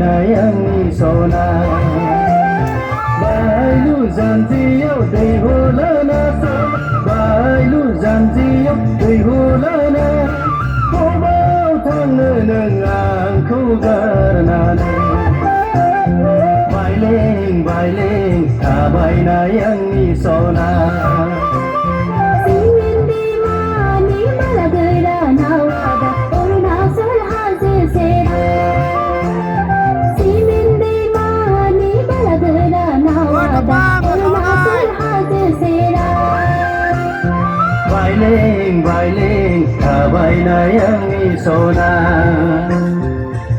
Bayang sona Bailu zanjiyo dei holana Bailu zanjiyo dei holana Kobau thangno nang angkho garnana Baileng bayang sona Baileng kabaynayang sona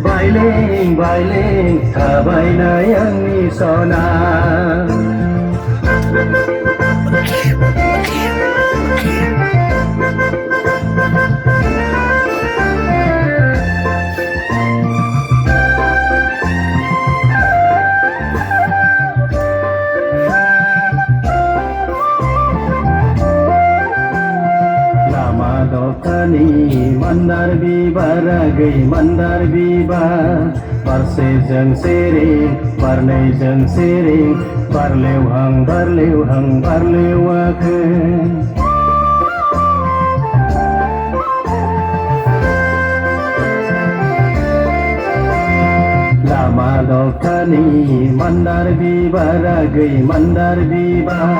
Baileng kabaynayang sona Dokani mandar bibar gay mandar bibar parse jeng sering parnei jeng sering barleu hang barleu ke lama dokani mandar bibar gay mandar bibar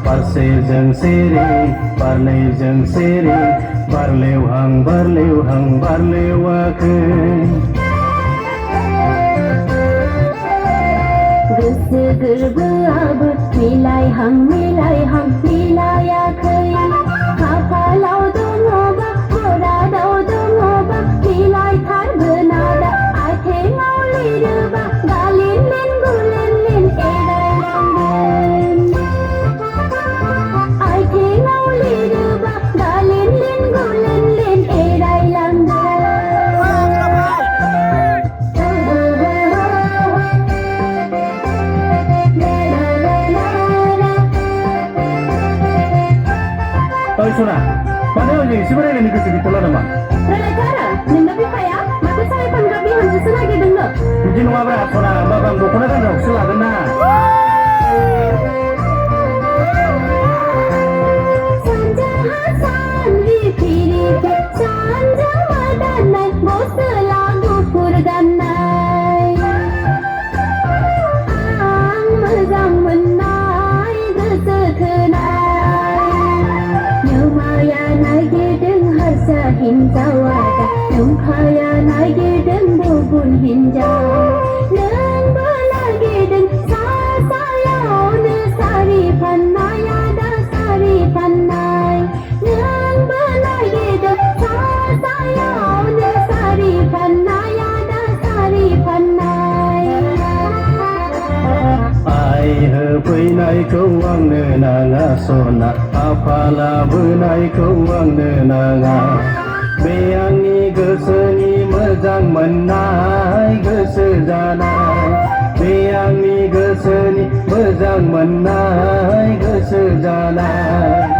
parse jeng sering parnei jeng sering barleu hang barleu ke Goso gerbeabu milai hang milai akhai kapalau dongoba hora dau dongoba milai thar benada athe ngauli ruba galin len gulen len edai langgen athe ngauli ruba galin len gulen len edai langgen Oi Sona, mana yang sebenarnya ni kisah kita lama? Relakara, nindapi kaya, mata saya panggabi hantu selagi dengar. Mungkin wabra Sona, babang bukan kan dok selalu na. Sanja Hasan ripiri, sanja madanai, bos lagu purganai. Ang mazang menai, gesekenai. Nyumaya naik deng harsa hinjawada, nyumaya naik deng bubun hinjaw. Neng balagi deng sasayau ne sari panaya da sari panai. Neng balagi deng sasayau ne sari panaya da sari panai. Ai fैनाय खौ आंनो नाङा सना आफा लाबोनाय खौ आंनो नाङा बे आंनि गोसोनि मोजां मोननाय गोसो जानाय बे आंनि गोसोनि मोजां मोननाय गोसो जानाय